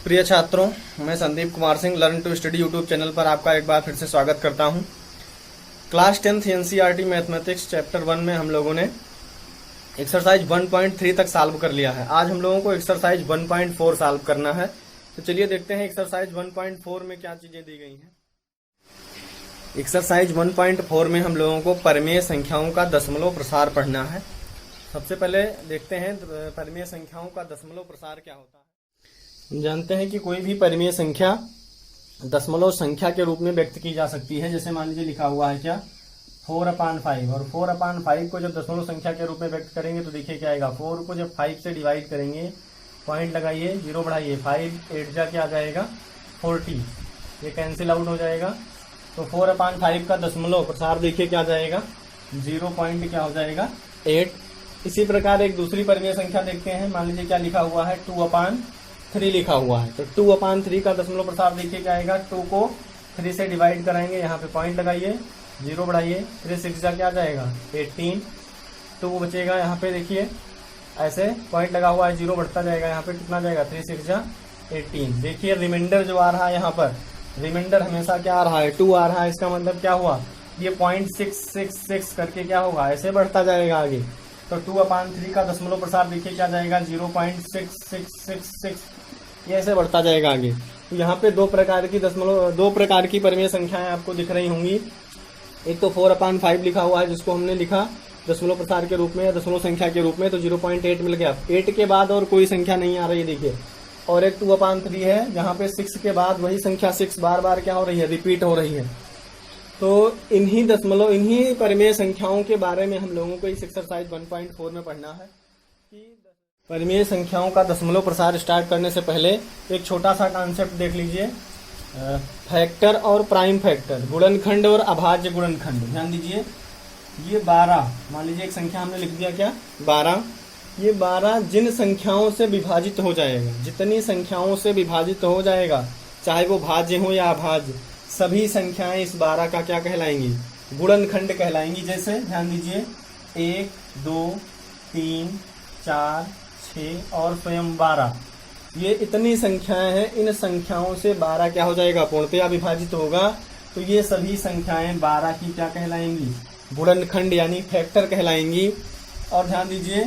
प्रिय छात्रों, मैं Sandeep Kumar Singh learn to study YouTube channel पर आपका एक बार फिर से स्वागत करता हूं। Class 10th NCERT mathematics chapter 1 में हम लोगों ने एक्सरसाइज 1.3 तक सॉल्व कर लिया है। आज हम लोगों को एक्सरसाइज 1.4 सॉल्व करना है। तो चलिए देखते हैं एक्सरसाइज 1.4 में क्या चीजें दी गई हैं। एक्सरसाइज 1.4 में हम लोगों को परिमेय संख्याओं का दशमलव प्रसार पढ़ना है। सबसे पहले देखते हैं परिमेय संख्याओं का दशमलव प्रसार क्या होता है। हम जानते हैं कि कोई भी परिमेय संख्या दशमलव संख्या के रूप में व्यक्त की जा सकती है। जैसे मान लीजिए लिखा हुआ है क्या 4/5 और 4/5 को जब दशमलव संख्या के रूप में व्यक्त करेंगे तो देखिए क्या आएगा। 4 को जब 5 से डिवाइड करेंगे, पॉइंट लगाइए, 0 बढ़ाइए, 5 8 जा क्या आ जाएगा 40, ये कैंसिल आउट हो जाएगा। तो 4/5 का दशमलव प्रसार देखिए क्या आ जाएगा 0 पॉइंट क्या हो जाएगा 8। इसी प्रकार एक दूसरी परिमेय संख्या देखते हैं। मान लीजिए क्या लिखा हुआ है 2/3 लिखा हुआ है। तो 2/3 का दशमलव प्रसार देखिए क्या आएगा। 2 को 3 से डिवाइड कराएंगे, यहाँ पे पॉइंट लगाइए, 0 बढ़ाइए, 3 6 जा क्या आ जाएगा 18। 2 बचेगा यहाँ पे, देखिए ऐसे पॉइंट लगा हुआ है, 0 बढ़ता जाएगा, यहाँ पे कितना जाएगा 3 6 जा 18। देखिए रिमाइंडर जो आ रहा है यहाँ पर, रिमाइंडर हमेशा क्या आ रहा है 2 आ रहा है। इसका मतलब क्या हुआ, ये 0.666 करके क्या होगा ऐसे बढ़ता जाएगा आगे। तो 2/3 का दशमलव प्रसार देखिए क्या जाएगा 0.6666, ये ऐसे बढ़ता जाएगा आगे। तो यहाँ पे दो प्रकार की परिमेय संख्याएं आपको दिख रही होंगी। एक तो 4/5 लिखा हुआ है जिसको हमने लिखा दशमलव प्रसार के रूप में या दशमलव संख्या के रूप में, तो 0.8 मिल गया। 8 के बाद और कोई संख्या नहीं आ रही है देखिए। और एक 2/3 है जहाँ पे 6 के बाद वही संख्या 6 बार बार क्या हो रही है, रिपीट हो रही है। तो इन्हीं परिमेय संख्याओं के बारे में हम लोगों को इस एक्सरसाइज 1.4 में पढ़ना है कि परिमेय संख्याओं का दशमलव प्रसार स्टार्ट करने से पहले एक छोटा सा कॉन्सेप्ट देख लीजिए, फैक्टर और प्राइम फैक्टर, गुणनखंड और अभाज्य गुणनखंड। ध्यान दीजिए, ये 12 मान लीजिए एक संख्या हमने लिख दिया क्या 12। ये 12 जिन संख्याओं से विभाजित हो जाएगा, जितनी संख्याओं से विभाजित हो जाएगा, चाहे वो भाज्य हो या अभाज्य, सभी संख्याएं इस 12 का क्या कहलाएंगी, गुणनखंड कहलाएंगी। जैसे ध्यान दीजिए 1 2 3 4 6 और स्वयं 12, ये इतनी संख्याएं हैं। इन संख्याओं से 12 क्या हो जाएगा, पूर्णतया विभाजित होगा। तो ये सभी संख्याएं 12 की क्या कहलाएंगी, गुणनखंड यानी फैक्टर कहलाएंगी। और ध्यान दीजिए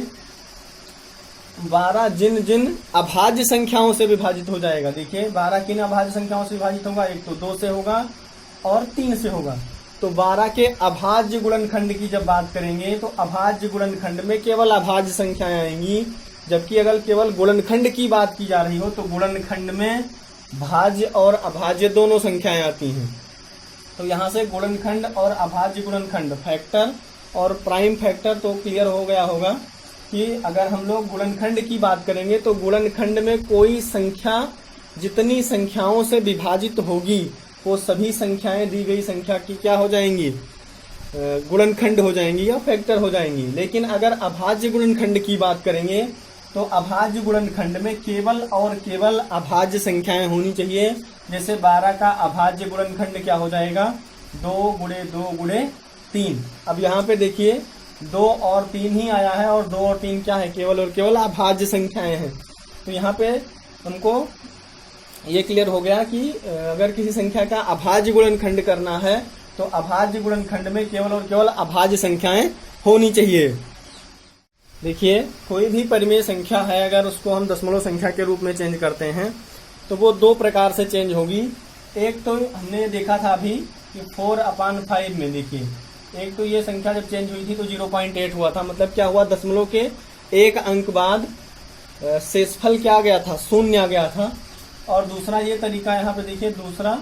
12 जिन अभाज्य संख्याओं से विभाजित हो जाएगा। देखिए 12 किन अभाज्य संख्याओं से विभाजित होगा, एक तो 2 से होगा और 3 से होगा। तो 12 के अभाज्य गुणनखंड की जब बात करेंगे तो अभाज्य गुणनखंड में केवल अभाज्य संख्याएं आएंगी, जबकि अगर केवल गुणनखंड की बात की जा रही हो तो गुणनखंड में भाज्य और अभाज्य दोनों संख्याएं आती हैं। तो यहाँ से गुणनखंड और अभाज्य गुणनखंड, फैक्टर और प्राइम फैक्टर तो क्लियर हो गया होगा कि अगर हम लोग गुणनखंड की बात करेंगे तो गुणनखंड में कोई संख्या जितनी संख्याओं से विभाजित होगी वो सभी संख्याएं दी गई संख्या की क्या हो जाएंगी, गुणनखंड हो जाएंगी या फैक्टर हो जाएंगी। लेकिन अगर अभाज्य गुणनखंड की बात करेंगे तो अभाज्य गुणनखंड में केवल और केवल अभाज्य संख्याएं होनी चाहिए। जैसे 12 का अभाज्य गुणनखंड क्या हो जाएगा 2 × 2 × 3। अब यहाँ पे देखिए 2 और 3 ही आया है और 2 और 3 क्या है, केवल और केवल अभाज्य संख्याएं हैं। तो यहाँ पे हमको ये क्लियर हो गया कि अगर किसी संख्या का अभाज्य गुणनखंड करना है तो अभाज्य गुणनखंड में केवल और केवल अभाज्य संख्याएं होनी चाहिए। देखिए कोई भी परिमेय संख्या है, अगर उसको हम दशमलव संख्या के रूप में चेंज करते हैं तो वो 2 प्रकार से चेंज होगी। एक तो हमने देखा था अभी कि 4/5 में, देखिए एक तो ये संख्या जब चेंज हुई थी तो 0.8 हुआ था, मतलब क्या हुआ, दशमलव के एक अंक बाद शेषफल क्या आ गया था, शून्य आ गया था। और दूसरा ये तरीका यहाँ पे देखिए, दूसरा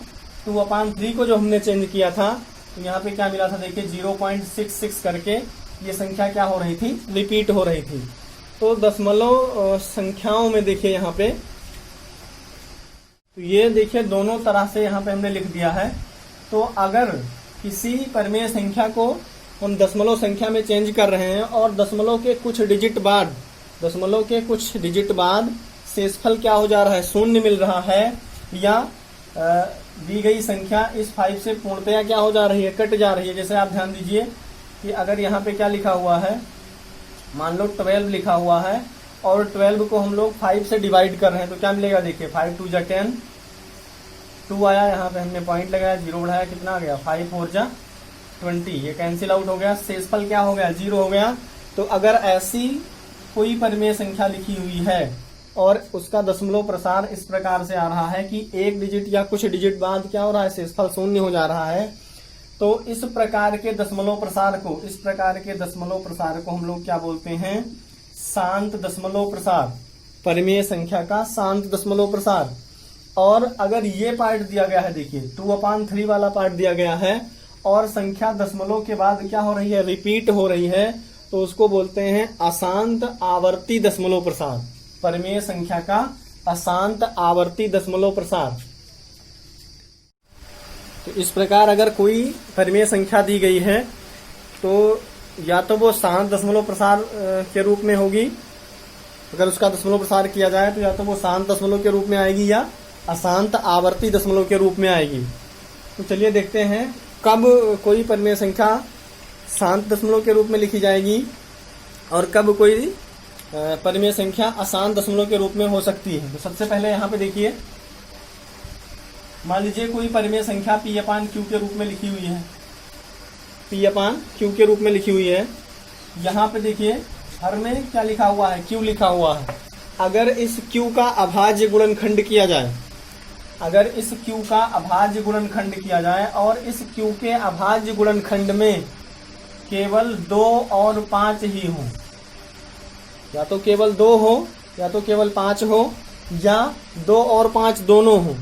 2/3 को जो हमने चेंज किया था तो यहाँ पे क्या मिला था, देखिए 0.66 करके ये संख्या क्या हो रही थी, रिपीट हो रही थी। तो दशमलव संख्याओं में देखिए यहाँ पे, तो ये देखिए दोनों तरह से यहाँ पे हमने लिख दिया है। तो अगर किसी परिमेय संख्या को हम दशमलव संख्या में चेंज कर रहे हैं और दशमलव के कुछ डिजिट बाद शेषफल क्या हो जा रहा है, शून्य मिल रहा है, या दी गई संख्या इस 5 से पूर्णतया क्या हो जा रही है, कट जा रही है। जैसे आप ध्यान दीजिए कि अगर यहाँ पे क्या लिखा हुआ है, मान लो 12 लिखा हुआ है और 12 को हम लोग 5 से डिवाइड कर रहे हैं तो क्या मिलेगा देखिए 5 2 जा 10, 2 आया, यहाँ पे हमने पॉइंट लगाया, 0 बढ़ाया, कितना आ गया 5 4 जा 20, ये कैंसिल आउट हो गया, शेषफल क्या हो गया 0 हो गया। तो अगर ऐसी कोई परिमेय संख्या लिखी हुई है और उसका दशमलव प्रसार इस प्रकार से आ रहा है कि एक डिजिट या कुछ डिजिट बाद क्या हो रहा है, शेषफल 0 हो जा रहा है, तो इस प्रकार के दशमलव प्रसार को हम लोग क्या बोलते हैं, शांत दशमलव प्रसार, परिमेय संख्या का शांत दशमलव प्रसार। और अगर ये पार्ट दिया गया है, देखिए 2/3 वाला पार्ट दिया गया है और संख्या दशमलव के बाद क्या हो रही है, रिपीट हो रही है, तो उसको बोलते हैं अशांत आवर्ती दशमलव प्रसार, परिमेय संख्या का अशांत आवर्ती दशमलव प्रसार। तो इस प्रकार अगर कोई परिमेय संख्या दी गई है तो या तो वो शांत दशमलव प्रसार के रूप में होगी, अगर उसका दशमलव प्रसार किया जाए तो या तो वो शांत दशमलव के रूप में आएगी या अशांत आवर्ती दशमलव के रूप में आएगी। तो चलिए देखते हैं कब कोई परिमेय संख्या शांत दशमलव के रूप में लिखी जाएगी और कब कोई परिमेय संख्या अशांत दशमलव के रूप में हो सकती है। तो सबसे पहले यहाँ पे देखिए, मान लीजिए कोई परिमेय संख्या P/Q के रूप में लिखी हुई है, P/Q के रूप में लिखी हुई है। यहाँ पे देखिए हर में क्या लिखा हुआ है, Q लिखा हुआ है। अगर इस Q का अभाज्य गुणनखंड किया जाए, अगर इस Q का अभाज्य गुणनखंड किया जाए और इस Q के अभाज्य गुणनखंड में केवल 2 और 5 ही हो, या तो केवल 2 हो या तो केवल 5 हो या 2 और 5 दोनों हो,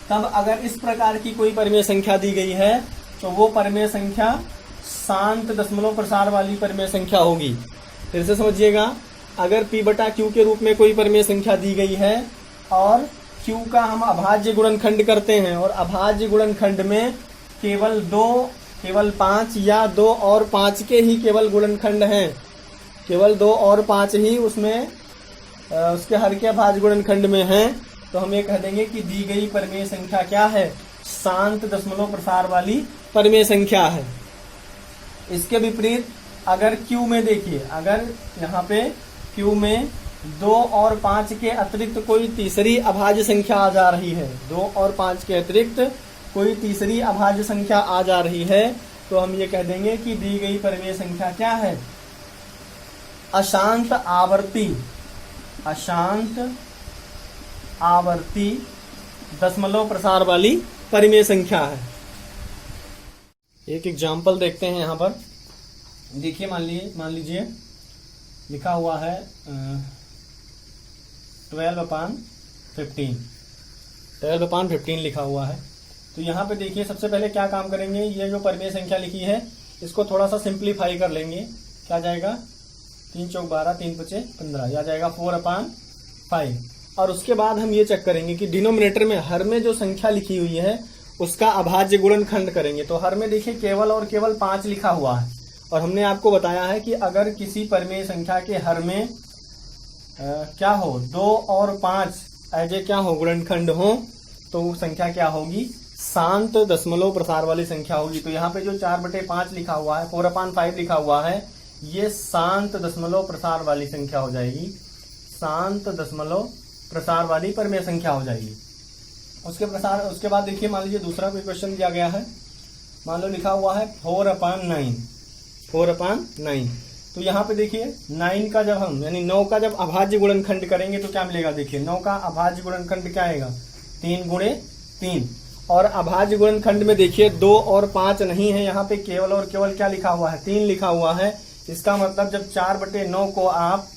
तब अगर इस प्रकार की कोई परिमेय संख्या दी गई है तो वो परिमेय संख्या शांत दशमलव प्रसार वाली परिमेय संख्या होगी। फिर से समझिएगा, अगर P/Q के रूप में कोई परिमेय संख्या दी गई है और Q का हम अभाज्य गुणनखंड करते हैं और अभाज्य गुणनखंड में केवल 2, केवल 5 या 2 और 5 के ही केवल गुणनखंड हैं, केवल 2 और 5 ही उसमें उसके हर के अभाज्य गुणनखंड में हैं, तो हम ये कह देंगे कि दी गई परिमेय संख्या क्या है, शांत दशमलव प्रसार वाली परिमेय संख्या है। इसके विपरीत अगर Q में देखिए, अगर यहाँ पे Q में 2 और 5 के अतिरिक्त कोई तीसरी अभाज्य संख्या आ जा रही है, 2 और 5 के अतिरिक्त कोई तीसरी अभाज्य संख्या आ जा रही है, तो हम ये कह देंगे कि दी गई परिमेय संख्या क्या है, अशांत आवर्ती दशमलव प्रसार वाली परिमेय संख्या है। एक एग्जाम्पल देखते हैं यहाँ पर। देखिए मान लीजिए लिखा हुआ है 12/15 लिखा हुआ है। तो यहाँ पे देखिए सबसे पहले क्या काम करेंगे, ये जो परिमेय संख्या लिखी है इसको थोड़ा सा सिंप्लीफाई कर लेंगे। क्या जाएगा, 3 चौक 12, 3 पचे 15, या जाएगा 4/5। और उसके बाद हम ये चेक करेंगे कि डिनोमिनेटर में हर में जो संख्या लिखी हुई है उसका अभाज्य गुणनखंड करेंगे। तो हर में देखिए केवल और केवल 5 लिखा हुआ है और हमने आपको बताया है कि अगर किसी परिमेय संख्या के हर में क्या हो, 2 और 5 ऐसे क्या हो, गुणनखंड हो, तो वो संख्या क्या होगी, शांत दशमलव प्रसार वाली संख्या होगी। तो यहाँ पे जो 4/5 लिखा हुआ है, 4/5 लिखा हुआ है, ये शांत दशमलव प्रसार वाली संख्या हो जाएगी, शांत दशमलव प्रसार वाली परिमेय संख्या हो जाएगी। उसके बाद देखिए मान लीजिए दूसरा कोई क्वेश्चन दिया गया है, मान लो लिखा हुआ है 4/9। तो यहाँ पे देखिए 9 का जब हम यानी 9 का जब अभाज्य गुणनखंड करेंगे तो क्या मिलेगा, देखिए 9 का अभाज्य गुणनखंड क्या आएगा, 3 × 3। और अभाज्य गुणनखंड में देखिए 2 और 5 नहीं है, यहाँ पे केवल और केवल क्या लिखा हुआ है, 3 लिखा हुआ है। इसका मतलब जब 4/9 को आप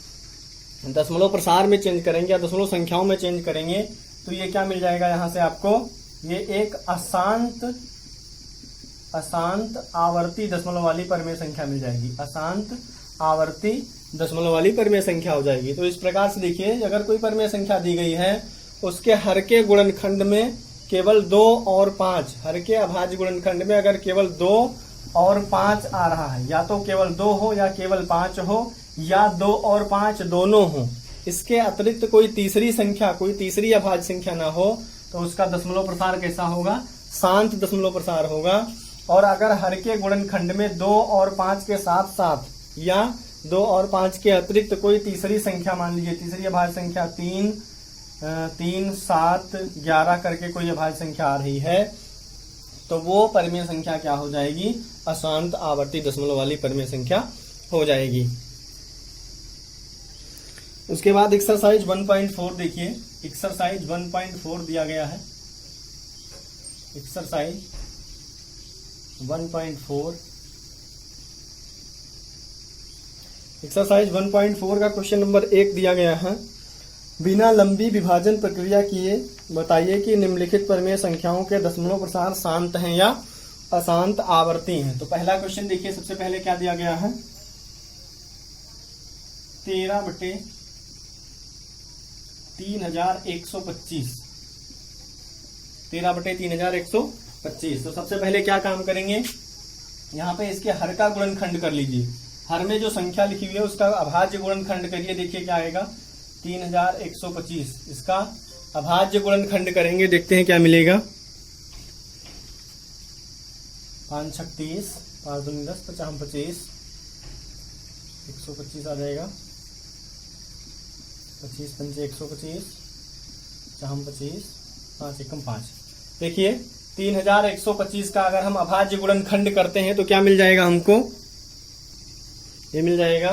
दशमलव प्रसार में चेंज करेंगे या दशमलव संख्याओं में चेंज करेंगे तो ये क्या मिल जाएगा, यहाँ से आपको ये एक अशांत आवर्ती दशमलव वाली परिमेय संख्या मिल जाएगी, अशांत आवर्ती दशमलव वाली परिमेय संख्या हो जाएगी। तो इस प्रकार से देखिए अगर कोई परिमेय संख्या दी गई है उसके हर के गुणनखंड में केवल 2 और 5, हर के अभाज्य गुणनखंड में अगर केवल 2 और 5 आ रहा है, या तो केवल 2 हो या केवल 5 हो या 2 और 5 दोनों हो, इसके अतिरिक्त कोई तीसरी संख्या, कोई तीसरी अभाज्य संख्या ना हो, तो उसका दशमलव प्रसार कैसा होगा, शांत दशमलव प्रसार होगा। और अगर हर के गुणनखंड में 2 और 5 के साथ साथ या 2 और 5 के अतिरिक्त कोई तीसरी संख्या मान लीजिए, तीसरी अभाज्य संख्या 3, 3, 7, 11 करके कोई अभाज्य संख्या आ रही है, तो वो परिमेय संख्या क्या हो जाएगी? अशांत आवर्ती दशमलव वाली परिमेय संख्या हो जाएगी। उसके बाद एक्सरसाइज 1.4 देखिए। एक्सरसाइज 1.4 दिया गया है। एक्सरसाइज 1.4, एक्सरसाइज 1.4 का क्वेश्चन नंबर 1 दिया गया है। बिना लंबी विभाजन प्रक्रिया किए बताइए कि निम्नलिखित परिमेय संख्याओं के दशमलव प्रसार शांत हैं या अशांत आवर्ती हैं। तो पहला क्वेश्चन देखिए, सबसे पहले क्या दिया गया है? 13/3125, 13/3125। तो सबसे पहले क्या काम करेंगे, यहाँ पे इसके हर का गुणनखंड कर लीजिए। हर में जो संख्या लिखी हुई है उसका अभाज्य गुणनखंड करिए। देखिए क्या आएगा? 3125। इसका अभाज्य गुणनखंड करेंगे, देखते हैं क्या मिलेगा। 5 छक 30, 5 दूनी 10, 50 25, 125 आ जाएगा। 25 पंचे 125, 50 25, 5 एकम 5। देखिए 3125 का अगर हम अभाज्य गुणनखंड करते हैं तो क्या मिल जाएगा हमको? ये मिल जाएगा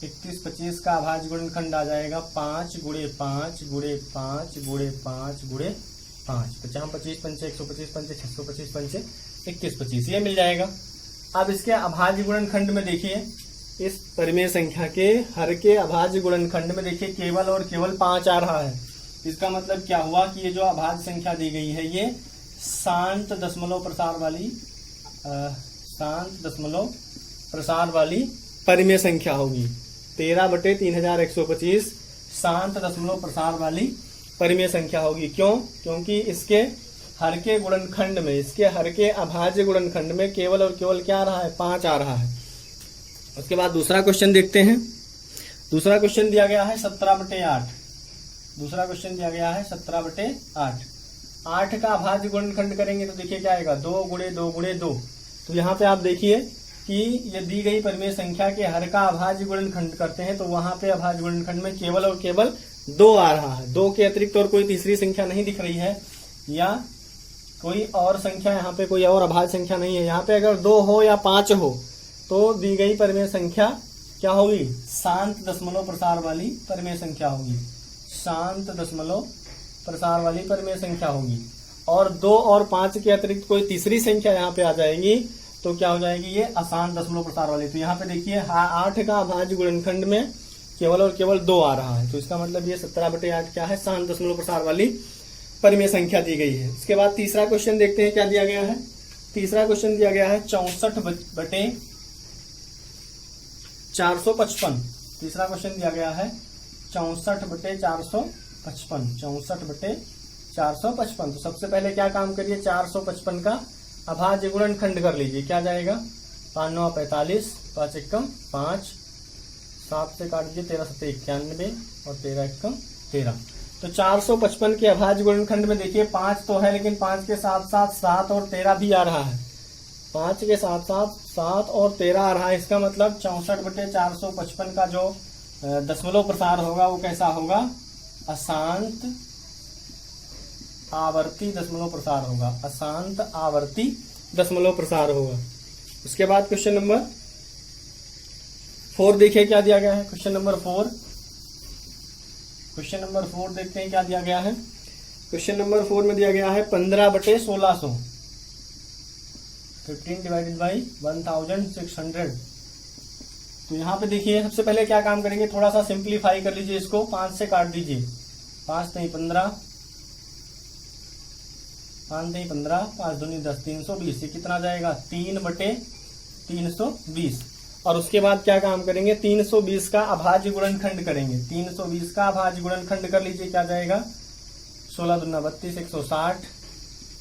3125 का अभाज्य गुणनखंड आ जाएगा 5 गुणे 5 गुणे 5 गुणे 5 गुणे 5, 50 25 पंचे 125 पंचे 625 पंचे 2125, ये मिल जाएगा। अब इसके अभाज्य गुणनखंड में देखिए, इस परिमेय संख्या के हर के अभाज्य गुणनखंड में देखिए केवल और केवल 5 आ रहा है। इसका मतलब क्या हुआ कि ये जो अभाज्य संख्या दी गई है ये शांत दशमलव प्रसार वाली परिमेय संख्या होगी। 13/3125 शांत दशमलव प्रसार वाली परिमेय संख्या होगी। क्यों? क्योंकि इसके हर के गुणनखंड में, इसके हर के अभाज्य गुणनखंड में केवल और केवल क्या आ रहा है? 5 आ रहा है। उसके बाद दूसरा क्वेश्चन देखते हैं। दूसरा क्वेश्चन दिया गया है 17/8। दूसरा क्वेश्चन दिया गया है 17/8। 8 का अभाज्य गुणनखंड करेंगे तो देखिए क्या आएगा? 2 गुणे 2 गुणे 2। तो यहाँ पे आप देखिए कि ये दी गई परिमेय संख्या के हर का अभाज्य गुणनखंड करते हैं तो वहां पे अभाज्य गुणनखंड में केवल और केवल 2 आ रहा है। 2 के अतिरिक्त और कोई तीसरी संख्या नहीं दिख रही है, या कोई और संख्या, यहाँ पे कोई और अभाज्य संख्या नहीं है। यहाँ पे अगर 2 हो या 5 हो तो दी गई परिमेय संख्या क्या होगी? शांत दशमलव प्रसार वाली परिमेय संख्या होगी। शांत दशमलव प्रसार वाली परिमेय संख्या होगी। और 2 और 5 के अतिरिक्त कोई तीसरी संख्या यहाँ पे आ जाएगी तो क्या हो जाएगी? ये अशांत दशमलव प्रसार वाली। तो यहाँ पे देखिए 8 का अभाज्य गुणनखंड में केवल और केवल 2 आ रहा है, तो इसका मतलब ये 17/8 क्या है? शांत दशमलव प्रसार वाली परिमेय संख्या दी गई है। इसके बाद तीसरा क्वेश्चन देखते हैं क्या दिया गया है। तीसरा क्वेश्चन दिया गया है 64/455। तीसरा क्वेश्चन दिया गया है 64/455, 64/455। तो सबसे पहले क्या काम करिए? 455 का अभाज्य गुणनखंड कर लीजिए। क्या जाएगा? 5 9 45, 5 एकम 5, 7 से काट दीजिए, 13 7 91 और 13 एकम 13। तो 455 के अभाज्य गुणनखंड में देखिए 5 तो है, लेकिन 5 के साथ साथ 7 और 13 भी आ रहा है। 5 के साथ साथ 7 और 13 आ रहा है। इसका मतलब 64/455 का जो दशमलव प्रसार होगा वो कैसा होगा? अशांत आवर्ती दशमलव प्रसार होगा। अशांत आवर्ती दशमलव प्रसार होगा। उसके बाद क्वेश्चन नंबर 4 देखिए क्या दिया गया है। क्वेश्चन नंबर 4 देखते हैं क्या दिया गया है। क्वेश्चन नंबर 4 में दिया गया है 15/1600, 15 डिवाइडेड बाई 1600। तो यहाँ पे देखिए सबसे पहले क्या काम करेंगे, थोड़ा सा सिंप्लीफाई कर लीजिए इसको। 5 से काट दीजिए, 5 नहीं 15, 5 नहीं 15, 5 दूनी 10, 320। ये कितना जाएगा? 3/320। और उसके बाद क्या काम करेंगे? 320 का अभाज्य गुणनखंड करेंगे। 320 का अभाज्य गुणनखंड कर लीजिए। क्या जाएगा? 16 दूना 32, 160,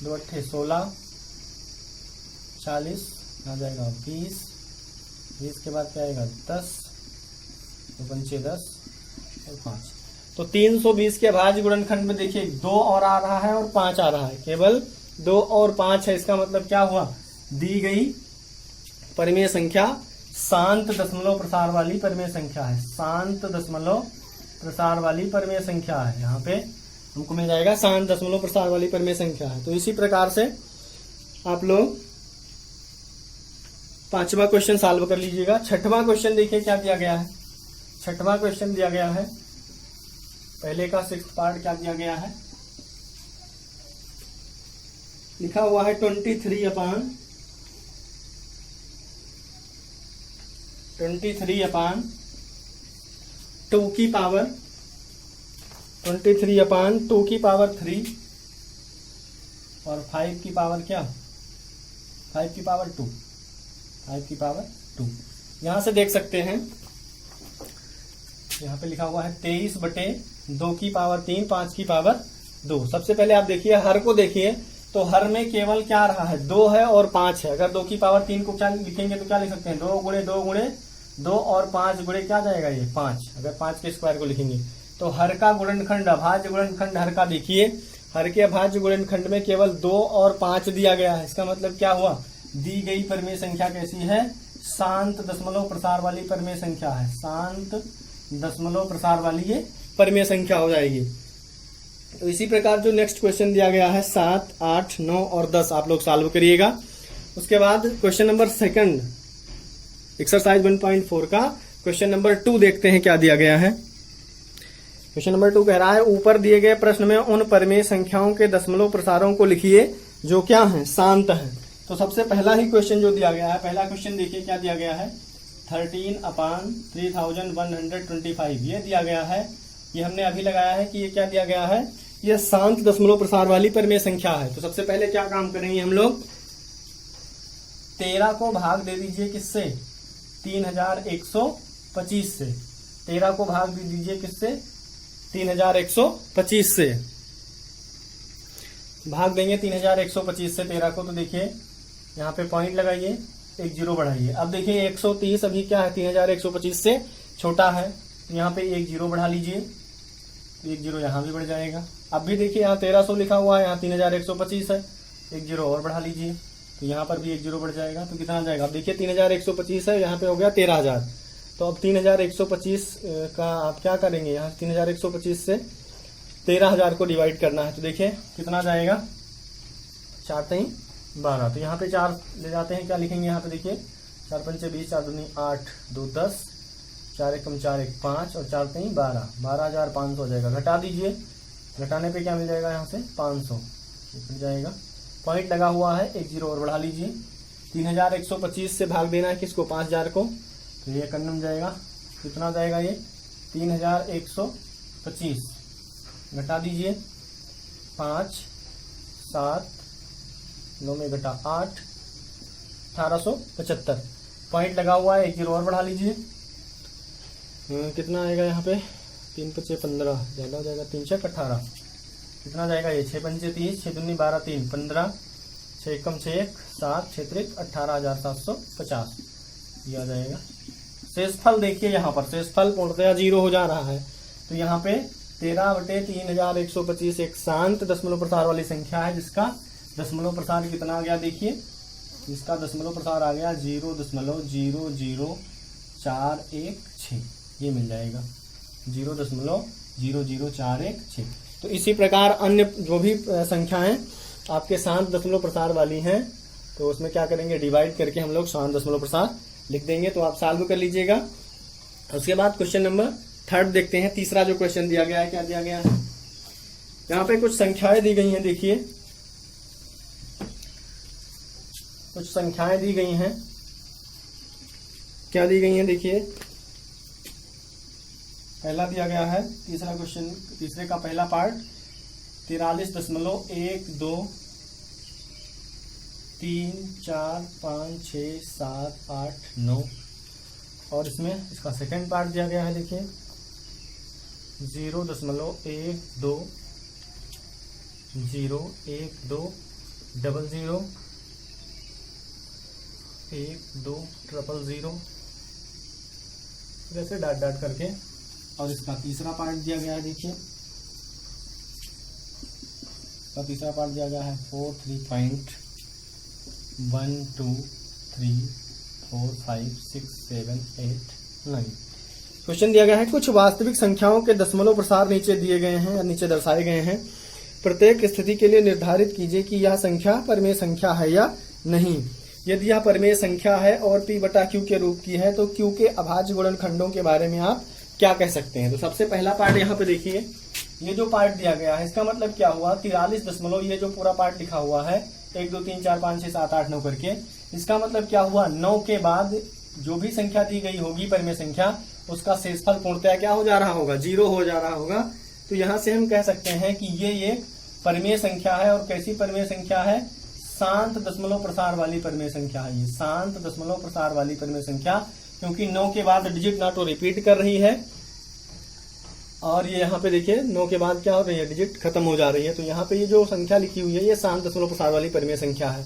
2 अट्ठे 16, 40 आ जाएगा 20, 20 के बाद क्या आएगा? 10, 2 पंचे 10 और 5। तो 320 के अभाज्य गुणनखंड में देखिए 2 और आ रहा है और 5 आ रहा है। केवल 2 और 5 है। इसका मतलब क्या हुआ? दी गई परिमेय संख्या शांत दशमलव प्रसार वाली परिमेय संख्या है, शांत दशमलव प्रसार वाली परिमेय संख्या है। यहाँ पे हमको मिल जाएगा शांत दशमलव प्रसार वाली परिमेय संख्या है। तो इसी प्रकार से आप लोग 5वां क्वेश्चन सॉल्व कर लीजिएगा। 6वां क्वेश्चन देखिए क्या दिया गया है। 6वां क्वेश्चन दिया गया है, पहले का 6th पार्ट क्या दिया गया है, लिखा हुआ है 23/2 की पावर 23/2 की पावर 3 और 5 की पावर क्या, 5 की पावर 2, 5 की पावर 2। यहां से देख सकते हैं, यहाँ पे लिखा हुआ है 23/2 की पावर 3, 5 की पावर 2। सबसे पहले आप देखिए हर को देखिए, तो हर में केवल क्या रहा है, 2 है और 5 है। अगर 2 की पावर 3 को क्या लिखेंगे तो क्या लिख सकते हैं, 2 गुणे 2 गुणे 2 और 5 गुणे क्या जाएगा ये 5। अगर 5 के स्क्वायर को लिखेंगे तो हर का गुणनखंड, अभाज्य गुणनखंड हर का देखिए, हर के अभाज्य गुणनखंड में केवल 2 और 5 दिया गया है। इसका मतलब क्या हुआ, दी गई परिमेय संख्या कैसी है, शांत दशमलव प्रसार वाली परिमेय संख्या है, शांत दशमलव प्रसार वाली ये परिमेय संख्या हो जाएगी। तो इसी प्रकार जो नेक्स्ट क्वेश्चन दिया गया है 7, 8, 9 और 10 आप लोग सॉल्व करिएगा। उसके बाद क्वेश्चन नंबर 2 एक्सरसाइज 1.4 का क्वेश्चन नंबर 2 देखते हैं क्या दिया गया है। क्वेश्चन नंबर 2 कह रहा है, ऊपर दिए गए प्रश्न में उन परिमेय संख्याओं के दशमलव प्रसारों को लिखिए जो क्या है, शांत है। तो सबसे पहला ही क्वेश्चन जो दिया गया है, पहला क्वेश्चन देखिए क्या दिया गया है, 13/3125 ये दिया गया है। ये हमने अभी लगाया है कि ये क्या दिया गया है, ये शांत दशमलव प्रसार वाली परिमेय संख्या है। तो सबसे पहले क्या काम करेंगे हम लोग, 13 को भाग दे दीजिए किससे, 3125 से। 13 को भाग दे दीजिए किससे, 3125 से। भाग देंगे 3125 से 13 को, तो देखिए यहाँ पे पॉइंट लगाइए, एक जीरो बढ़ाइए। अब देखिए 130 अभी क्या है, 3125 से छोटा है, तो यहाँ पे एक जीरो बढ़ा लीजिए, एक जीरो यहाँ भी बढ़ जाएगा। अब भी देखिए यहाँ 1300 लिखा हुआ है, यहाँ 3125 है, एक जीरो और बढ़ा लीजिए, तो यहाँ पर भी एक जीरो बढ़ जाएगा। तो कितना जाएगा, अब देखिए 3125 है, यहाँ पे हो गया 13000। तो अब 3125 का आप क्या करेंगे, यहाँ 3125 से 13000 को डिवाइड करना है। तो देखिए कितना जाएगा, 4 3 12। तो यहाँ पे 4 ले जाते हैं, क्या लिखेंगे यहाँ पे देखिए, 4 पंचे 20, 4 दूनी 8, 2 10, 4 एकम 4 1 5 और 4 3 12, 12500 हो जाएगा। घटा दीजिए, घटाने पे क्या मिल जाएगा, यहाँ से 500 मिल जाएगा। पॉइंट लगा हुआ है, एक जीरो और बढ़ा लीजिए। 3125 से भाग देना है किसको, 5000 को, तो ये कन्नम जाएगा, कितना जाएगा ये 3125। घटा दीजिए, 5 7 9 में घटा 8, 1875। पॉइंट लगा हुआ है, एक जीरो और बढ़ा लीजिए, कितना आएगा यहाँ पे, 3 5 15, ज़्यादा हो जाएगा, 3 6 18, कितना जाएगा ये 6 पंचे 30, 6 दूनी 12 3 15, 6 एकम 6 1 7, 6 3 18,750 ये आ जाएगा। शेषफल देखिए, यहाँ पर शेषफल पूर्णतया जीरो हो जा रहा है। तो यहाँ पे 13/3125 एक शांत दशमलव प्रसार वाली संख्या है, जिसका दशमलव प्रसार कितना आ गया, देखिए इसका दशमलव प्रसार आ गया 0.00416, ये मिल जाएगा 0.00416। तो इसी प्रकार अन्य जो भी संख्याएं आपके शांत दशमलव प्रसार वाली हैं, तो उसमें क्या करेंगे, डिवाइड करके हम लोग शांत दशमलव प्रसार लिख देंगे। तो आप सॉल्व कर लीजिएगा। उसके बाद क्वेश्चन नंबर 3 देखते हैं। तीसरा जो क्वेश्चन दिया गया है, क्या दिया गया है, यहाँ पे कुछ संख्याएं दी गई हैं, देखिए कुछ संख्याएं दी गई हैं, क्या दी गई हैं, देखिए पहला दिया गया है, तीसरा क्वेश्चन, तीसरे का पहला पार्ट 43.12 3 4 5 6 7 8 9 और इसमें इसका सेकंड पार्ट दिया गया है, देखिए 0.12 0 1 2 00 1 2 000 जैसे डाट डाट करके। और इसका तीसरा पार्ट दिया गया है, देखिए इसका तीसरा पार्ट दिया गया है 4 3.1 2 3 4 5 6 7 8 9। क्वेश्चन दिया गया है कुछ वास्तविक संख्याओं के दशमलव प्रसार नीचे दिए गए हैं या नीचे दर्शाए गए हैं। प्रत्येक स्थिति के लिए निर्धारित कीजिए कि यह संख्या परिमेय संख्या है या नहीं। यदि यह परिमेय संख्या है और p बटा q के रूप की है तो q के अभाज्य गुणनखंडों के बारे में आप क्या कह सकते हैं। तो सबसे पहला पार्ट यहाँ पे देखिए, ये जो पार्ट दिया गया है इसका मतलब क्या हुआ, 43 दशमलव, ये जो पूरा पार्ट लिखा हुआ है 1 2 3 4 5 6 7 8 9 करके, इसका मतलब क्या हुआ, 9 के बाद जो भी संख्या दी गई होगी परिमेय संख्या, उसका शेषफल पूर्णतया क्या हो जा रहा होगा, 0 हो जा रहा होगा। तो यहाँ से हम कह सकते हैं कि ये एक परिमेय संख्या है। और कैसी परिमेय संख्या है, शांत दशमलव प्रसार वाली परिमेय संख्या है। ये शांत दशमलव प्रसार वाली परिमेय संख्या, क्योंकि 9 के बाद डिजिट ना तो रिपीट कर रही है, और ये यहाँ पे देखिए 9 के बाद क्या हो रही है, डिजिट खत्म हो जा रही है। तो यहाँ पे ये जो संख्या लिखी हुई है ये शांत दशमलव प्रसार वाली परिमेय संख्या है।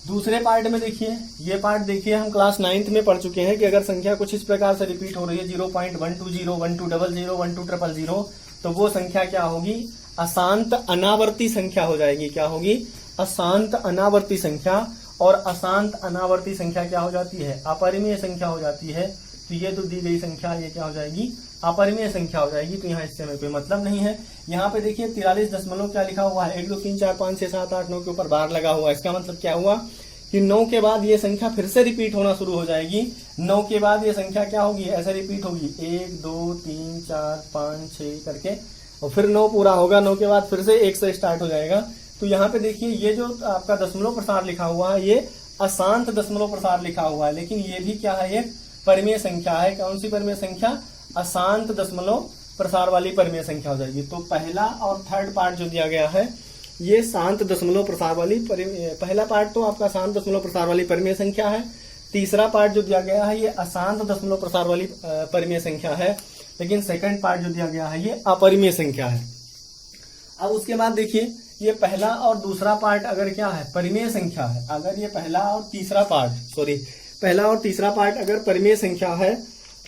दूसरे पार्ट में देखिए, ये पार्ट देखिए, हम क्लास 9th में पढ़ चुके हैं कि अगर संख्या कुछ इस प्रकार से रिपीट हो रही है 0.120 1200 12000, तो वो संख्या क्या होगी, अशांत अनावर्ती संख्या हो जाएगी। क्या होगी, अशांत अनावर्ती संख्या। और अशांत अनावर्ती संख्या क्या हो जाती है, अपरिमेय संख्या हो जाती है। तो ये तो दी गई संख्या ये क्या हो जाएगी, अपरिमेय संख्या हो जाएगी। तो यहाँ इससे हमें कोई मतलब नहीं है। यहाँ पे देखिए 43 दशमलव क्या लिखा हुआ है, 1 2 3 4 5 6 7 8 9 के ऊपर बार लगा हुआ है। इसका मतलब क्या हुआ कि 9 के बाद ये संख्या फिर से रिपीट होना शुरू हो जाएगी। 9 के बाद ये संख्या क्या होगी, ऐसे रिपीट होगी 1 2 3 4 5 6 करके, और फिर 9 पूरा होगा। 9 के बाद फिर से 1 से स्टार्ट हो जाएगा। तो यहाँ पे देखिए ये जो आपका दशमलव प्रसार लिखा हुआ है ये अशांत दशमलव प्रसार लिखा हुआ है, लेकिन ये भी क्या है, एक परिमेय संख्या है। कौन सी परिमेय संख्या, अशांत दशमलव प्रसार वाली परिमेय संख्या हो जाएगी। तो पहला और थर्ड पार्ट जो दिया गया है ये शांत दशमलव प्रसार वाली पहला पार्ट तो आपका शांत दशमलव प्रसार वाली परिमेय संख्या है। तीसरा पार्ट जो दिया गया है ये अशांत दशमलव प्रसार वाली परिमेय संख्या है, लेकिन सेकंड पार्ट जो दिया गया है ये अपरिमेय संख्या है। अब उसके बाद देखिए ये पहला और दूसरा पार्ट अगर क्या है, परिमेय संख्या है, अगर ये पहला और तीसरा पार्ट अगर परिमेय संख्या है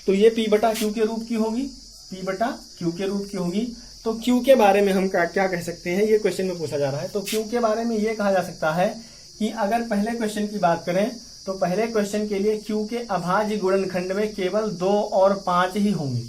तो ये p बटा q के रूप की होगी, p बटा q के रूप की होगी। तो q के बारे में हम क्या कह सकते हैं, ये क्वेश्चन में पूछा जा रहा है। तो q के बारे में ये कहा जा सकता है कि अगर पहले क्वेश्चन की बात करें तो पहले क्वेश्चन के लिए q के अभाज्य गुणनखंड में केवल 2 और 5 ही होंगे।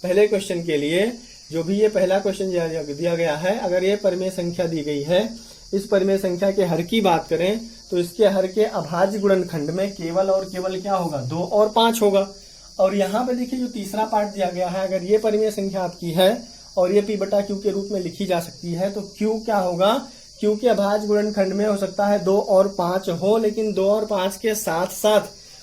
पहले क्वेश्चन के लिए जो भी ये पहला क्वेश्चन दिया गया है, अगर ये परिमेय संख्या दी गई है, इस परिमेय संख्या के हर की बात करें तो इसके हर के अभाज्य गुणनखंड में केवल और केवल क्या होगा, 2 और 5 होगा। और यहाँ पे देखिए जो तीसरा पार्ट दिया गया है, अगर ये परिमेय संख्या आपकी है और ये p बटा q के रूप में लिखी जा सकती है, तो q क्या होगा, q के अभाज्य गुणनखंड में हो सकता है 2 और 5 हो, लेकिन 2 और 5 के साथ साथ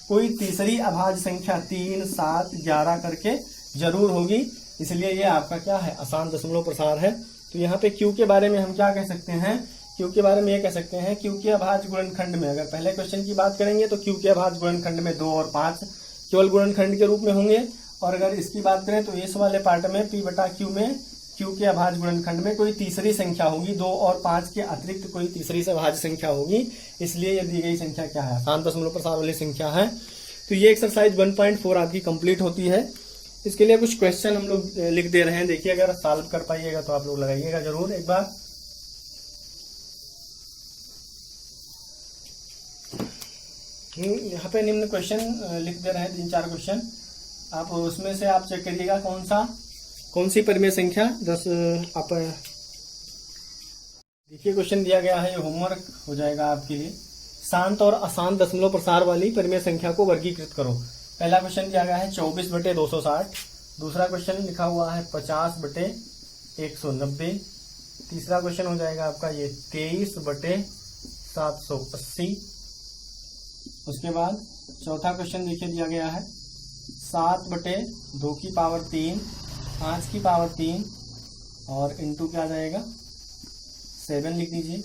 कोई तीसरी अभाज्य संख्या 3 7 11 करके जरूर होगी। इसलिए ये आपका क्या है, अशांत दशमलव प्रसार है। तो यहाँ पे q के बारे में हम क्या कह सकते हैं, q के बारे में ये कह सकते हैं q के अभाज्य गुणनखंड में, अगर पहले क्वेश्चन की बात करेंगे तो q के अभाज्य गुणनखंड में 2 और 5 केवल गुणनखंड के रूप में होंगे। और अगर इसकी बात करें तो इस वाले पार्ट में p बटा q में q के अभाज्य गुणनखंड में कोई तीसरी संख्या होगी, 2 और 5 के अतिरिक्त कोई तीसरी अभाज्य संख्या होगी। इसलिए ये दी गई संख्या क्या है, अशांत दशमलव प्रसार वाली संख्या है। तो ये एक्सरसाइज 1.4 आपकी कंप्लीट होती है। इसके लिए कुछ क्वेश्चन हम लोग लिख दे रहे हैं, देखिए अगर सॉल्व कर पाइएगा तो आप लोग लगाइएगा जरूर एक बार। यहाँ पे निम्न क्वेश्चन लिख दे रहे हैं, 3-4 क्वेश्चन, आप उसमें से आप चेक करिएगा कौन सी परिमेय संख्या 10 आप देखिए। क्वेश्चन दिया गया है, ये होमवर्क हो जाएगा आपके लिए। शांत और अशांत दशमलव प्रसार वाली परिमेय संख्या को वर्गीकृत करो। पहला क्वेश्चन दिया गया है 24/260। दूसरा क्वेश्चन लिखा हुआ है 50/190। तीसरा क्वेश्चन हो जाएगा आपका ये 23/780। उसके बाद चौथा क्वेश्चन देखिए दिया गया है 7/2 की पावर 3, 5 की पावर 3 और इंटू क्या जाएगा 7 लिख दीजिए।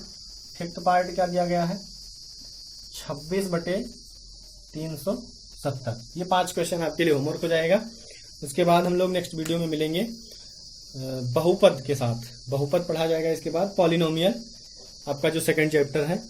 फिफ्थ पार्ट क्या दिया गया है 26/370। ये 5 क्वेश्चन आपके लिए होमवर्क हो जाएगा। उसके बाद हम लोग नेक्स्ट वीडियो में मिलेंगे बहुपद के साथ। बहुपद पढ़ा जाएगा। इसके बाद पॉलिनोमियल आपका जो सेकंड चैप्टर है